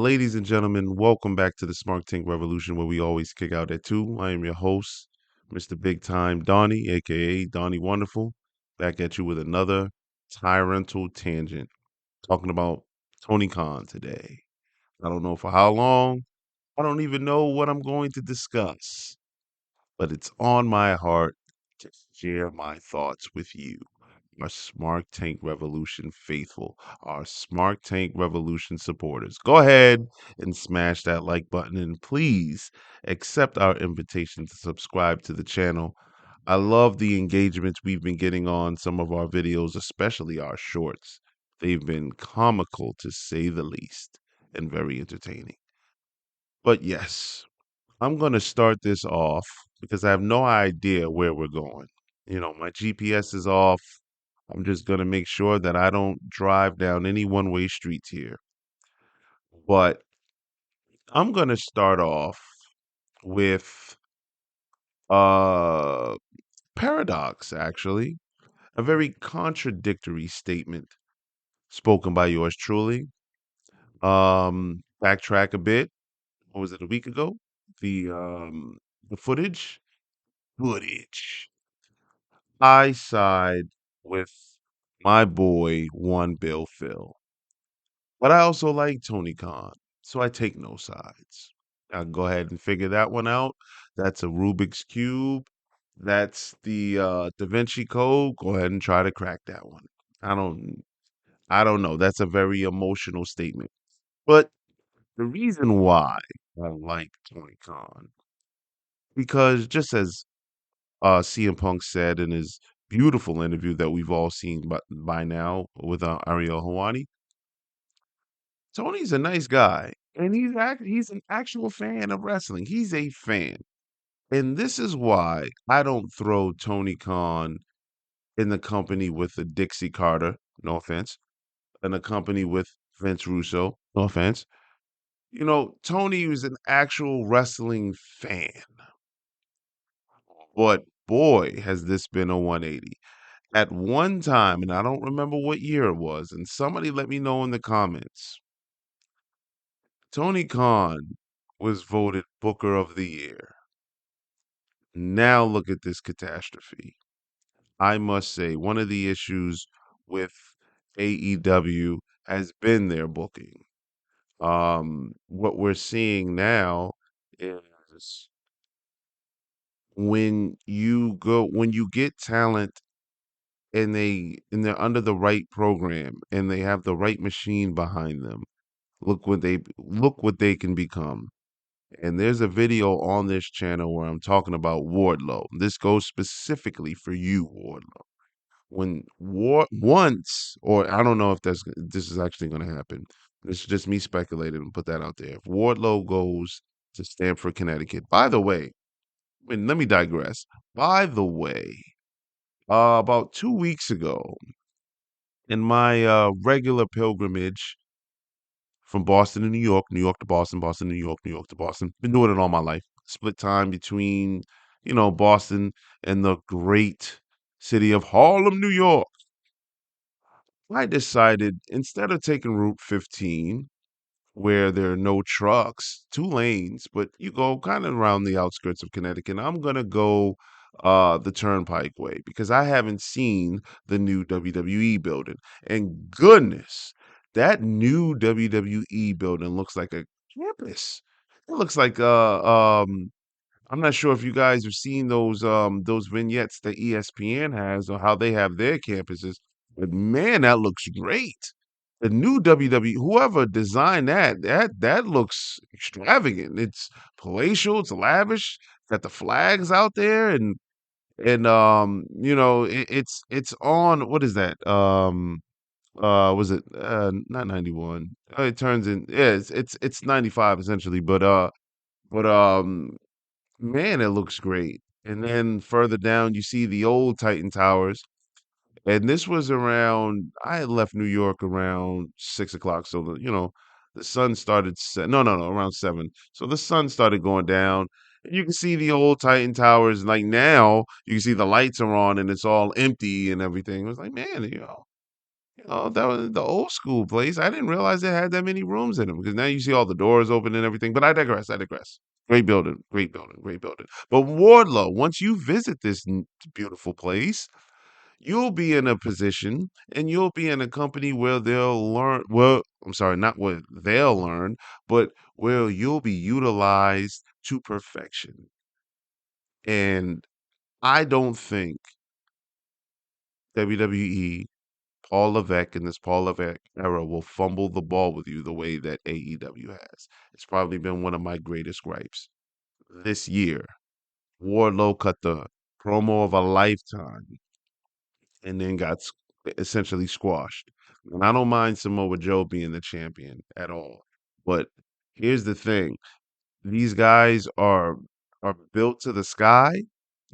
Ladies and gentlemen, welcome back to the Smart Tank Revolution, where we always kick out at two. I am your host, Mr. Big Time Donnie, aka Donnie Wonderful, back at you with another tyrantal tangent, talking about Tony Khan today. I don't know for how long. I don't even know what I'm going to discuss, but it's on my heart to share my thoughts with you, our Smart Tank Revolution faithful, our Smart Tank Revolution supporters. Go ahead and smash that like button and please accept our invitation to subscribe to the channel. I love the engagements we've been getting on some of our videos, especially our shorts. They've been comical to say the least and very entertaining. But yes, I'm going to start this off because I have no idea where we're going. My GPS is off. I'm just going to make sure that I don't drive down any one-way streets here. But I'm going to start off with a paradox, actually, a very contradictory statement spoken by yours truly. Backtrack a bit. What was it, a week ago? The footage. I side with my boy, One Bill Phil. But I also like Tony Khan, so I take no sides. I'll go ahead and figure that one out. That's a Rubik's Cube. That's the Da Vinci Code. Go ahead and try to crack that one. I don't I don't know. That's a very emotional statement. But the reason why I like Tony Khan, because just as CM Punk said in his beautiful interview that we've all seen by now with Ariel Hawani, Tony's a nice guy, and he's an actual fan of wrestling. He's a fan, and this is why I don't throw Tony Khan in the company with the Dixie Carter. No offense, in the company with Vince Russo. No offense. Tony was an actual wrestling fan, but boy, has this been a 180. At one time, and I don't remember what year it was, and somebody let me know in the comments. Tony Khan was voted Booker of the Year. Now look at this catastrophe. I must say, one of the issues with AEW has been their booking. What we're seeing now is when you get talent and they're under the right program and they have the right machine behind them, look what they can become. And there's a video on this channel where I'm talking about Wardlow. This goes specifically for you, Wardlow. When once, or I don't know if this is actually going to happen. This is just me speculating and put that out there. If Wardlow goes to Stamford, Connecticut. By the way, let me digress. By the way, about 2 weeks ago, in my regular pilgrimage from Boston to New York, New York to Boston, Boston to New York, New York to Boston. Been doing it all my life. Split time between, Boston and the great city of Harlem, New York. I decided instead of taking Route 15, where there are no trucks, 2 lanes, but you go kind of around the outskirts of Connecticut. I'm gonna go the Turnpike way because I haven't seen the new WWE building. And goodness, that new WWE building looks like a campus. It looks like I'm not sure if you guys have seen those vignettes that ESPN has or how they have their campuses, but man, that looks great. The new WWE, whoever designed that looks extravagant. It's palatial, it's lavish, got the flags out there and it's on what is that? Was it not 91? It turns in yeah, it's 95 essentially, but man, it looks great. And then further down, you see the old Titan Towers. And this was around, I had left New York around 6 o'clock. So, the sun started, no, around 7. So the sun started going down. And you can see the old Titan Towers. Like now, you can see the lights are on and it's all empty and everything. It was like, man, Oh, that was the old school place. I didn't realize it had that many rooms in them because now you see all the doors open and everything. But I digress. I digress. Great building, great building, great building. But Wardlow, once you visit this beautiful place, you'll be in a position and you'll be in a company where they'll learn. Well, I'm sorry, not where they'll learn, but where you'll be utilized to perfection. And I don't think WWE Paul Levesque in this Paul Levesque era will fumble the ball with you the way that AEW has. It's probably been one of my greatest gripes. This year, Wardlow cut the promo of a lifetime and then got essentially squashed. And I don't mind Samoa Joe being the champion at all. But here's the thing. These guys are built to the sky.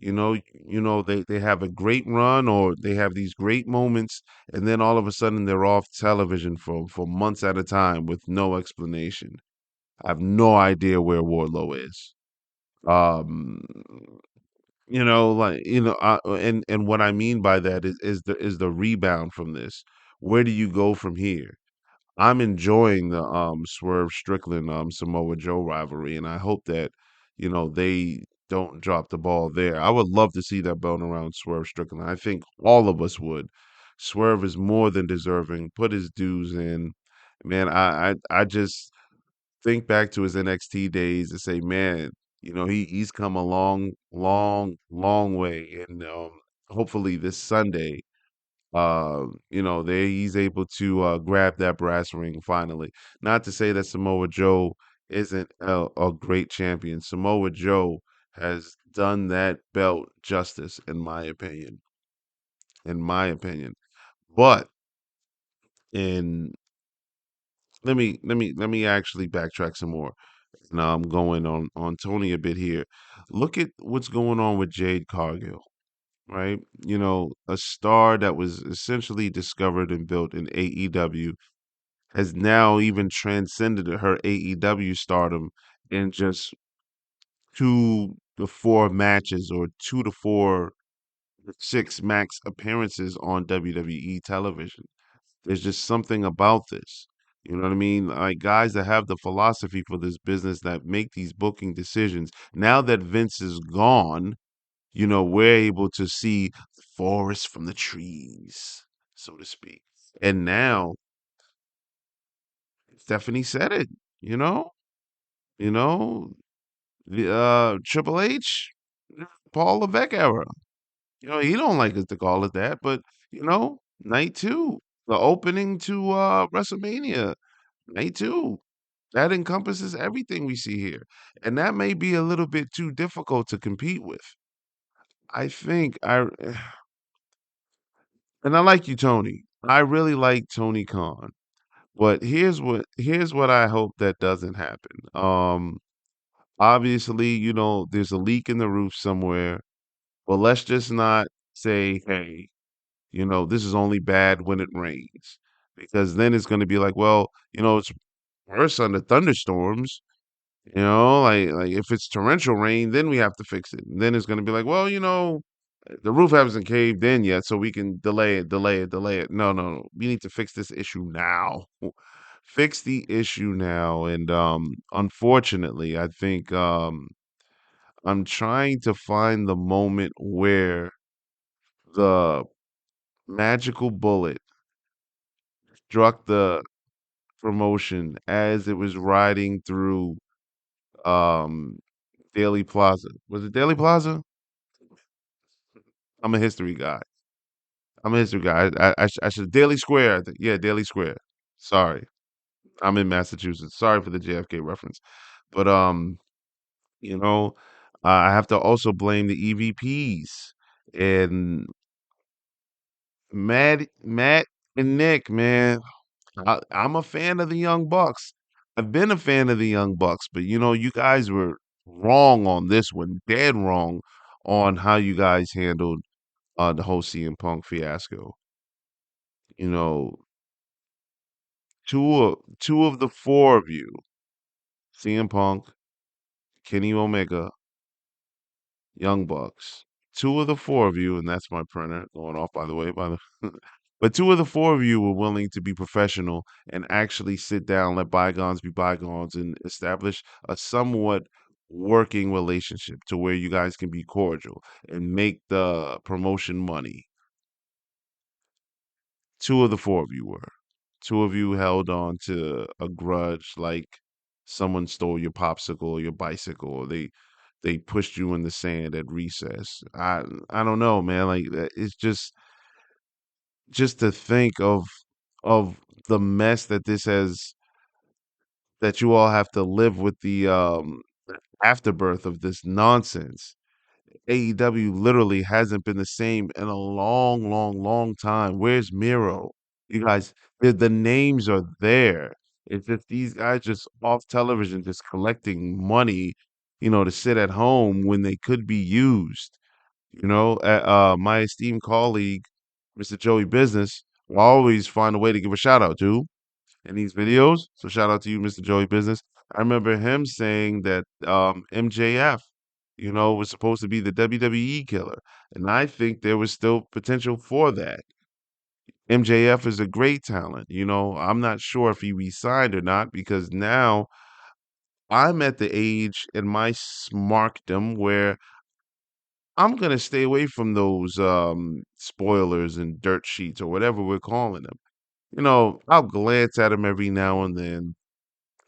They have a great run or they have these great moments, and then all of a sudden they're off television for months at a time with no explanation. I have no idea where Wardlow is. Um, and what I mean by that is the rebound from this. Where do you go from here? I'm enjoying the Swerve Strickland Samoa Joe rivalry, and I hope that they don't drop the ball there. I would love to see that belt around Swerve Strickland. I think all of us would. Swerve is more than deserving. Put his dues in. Man, I just think back to his NXT days and say, man, he's come a long, long, long way, and hopefully this Sunday there he's able to grab that brass ring finally. Not to say that Samoa Joe isn't a great champion. Samoa Joe has done that belt justice, in my opinion. In my opinion. But in let me actually backtrack some more. Now I'm going on Tony a bit here. Look at what's going on with Jade Cargill, right? A star that was essentially discovered and built in AEW has now even transcended her AEW stardom in just 2 to 4 matches or 2 to 6 max appearances on WWE television. There's just something about this. You know what I mean? Like guys that have the philosophy for this business that make these booking decisions. Now that Vince is gone, we're able to see the forest from the trees, so to speak. And now Stephanie said it, you know? You know, the Triple H, Paul Levesque era. He don't like us to call it that, but night two, the opening to WrestleMania, night two. That encompasses everything we see here. And that may be a little bit too difficult to compete with. I think I and I like you, Tony. I really like Tony Khan. But here's what I hope that doesn't happen. Obviously, there's a leak in the roof somewhere. But let's just not say, hey, this is only bad when it rains. Because then it's going to be like, well, it's worse under thunderstorms. Like if it's torrential rain, then we have to fix it. And then it's going to be like, well, the roof hasn't caved in yet, so we can delay it, delay it, delay it. No, no, no. We need to fix this issue now. Fix the issue now. And unfortunately, I think I'm trying to find the moment where the magical bullet struck the promotion as it was riding through um Daily Plaza. Was it Daily Plaza? I'm a history guy. I'm a history guy. I should Daily Square. I think. Yeah, Daily Square. Sorry, I'm in Massachusetts. Sorry for the JFK reference, but you know, I have to also blame the EVPs and Matt and Nick. Man, I'm a fan of the Young Bucks. I've been a fan of the Young Bucks, but you guys were wrong on this one, dead wrong on how you guys handled the whole CM Punk fiasco. You know, two of the four of you, CM Punk, Kenny Omega, Young Bucks, two of the four of you, and that's my printer going off by the way. By the But two of the four of you were willing to be professional and actually sit down, let bygones be bygones, and establish a somewhat working relationship to where you guys can be cordial and make the promotion money. Two of the four of you were. Two of you held on to a grudge like someone stole your popsicle or your bicycle, or they pushed you in the sand at recess. I don't know, man. Like it's just to think of the mess that this has, that you all have to live with the afterbirth of this nonsense. AEW literally hasn't been the same in a long, long, long time. Where's Miro? You guys, the names are there. It's just these guys just off television, just collecting money, to sit at home when they could be used. My esteemed colleague, Mr. Joey Business, will always find a way to give a shout out to in these videos. So shout out to you, Mr. Joey Business. I remember him saying that MJF, was supposed to be the WWE killer. And I think there was still potential for that. MJF is a great talent. I'm not sure if he resigned or not because now I'm at the age in my smarkdom where I'm gonna stay away from those spoilers and dirt sheets or whatever we're calling them. I'll glance at them every now and then,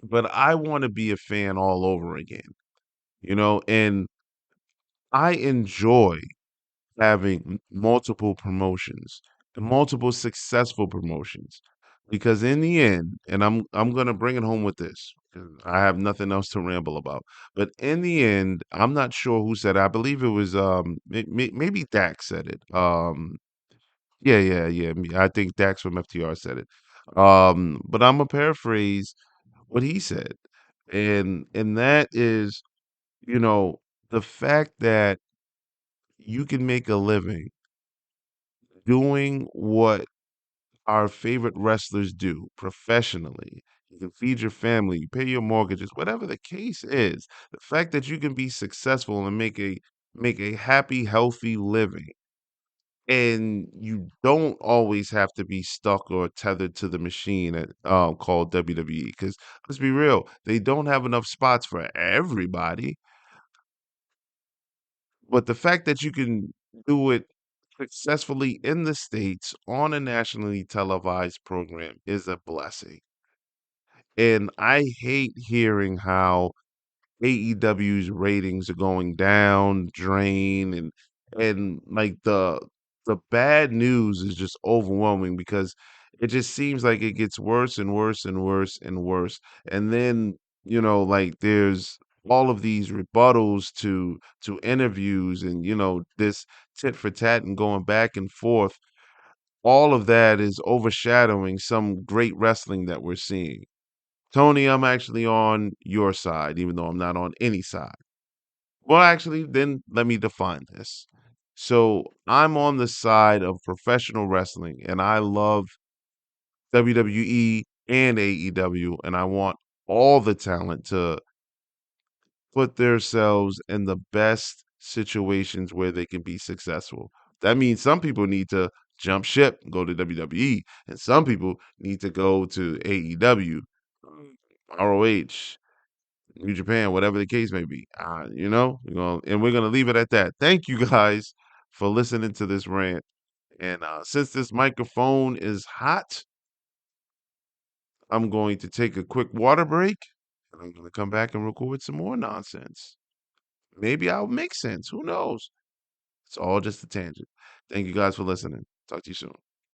but I want to be a fan all over again, and I enjoy having multiple promotions and multiple successful promotions because in the end, and I'm going to bring it home with this 'cause I have nothing else to ramble about, but in the end, I'm not sure who said it. I believe it was maybe Dax said it. Yeah, yeah, yeah. I think Dax from FTR said it. But I'm gonna paraphrase what he said. And that is, you know, the fact that you can make a living doing what our favorite wrestlers do professionally. You can feed your family, you pay your mortgages, whatever the case is. The fact that you can be successful and make a happy, healthy living. And you don't always have to be stuck or tethered to the machine called WWE. Because let's be real, they don't have enough spots for everybody. But the fact that you can do it successfully in the States on a nationally televised program is a blessing. And I hate hearing how AEW's ratings are going down, drain, and like the bad news is just overwhelming because it just seems like it gets worse and worse and worse and worse. And then, like there's all of these rebuttals to interviews and this tit for tat and going back and forth. All of that is overshadowing some great wrestling that we're seeing. Tony, I'm actually on your side, even though I'm not on any side. Well, actually, then let me define this. So I'm on the side of professional wrestling, and I love WWE and AEW, and I want all the talent to put themselves in the best situations where they can be successful. That means some people need to jump ship, go to WWE, and some people need to go to AEW, ROH, New Japan, whatever the case may be. And we're gonna leave it at that. Thank you guys for listening to this rant. And since this microphone is hot, I'm going to take a quick water break, and I'm gonna come back and record some more nonsense. Maybe I'll make sense. Who knows? It's all just a tangent. Thank you guys for listening. Talk to you soon.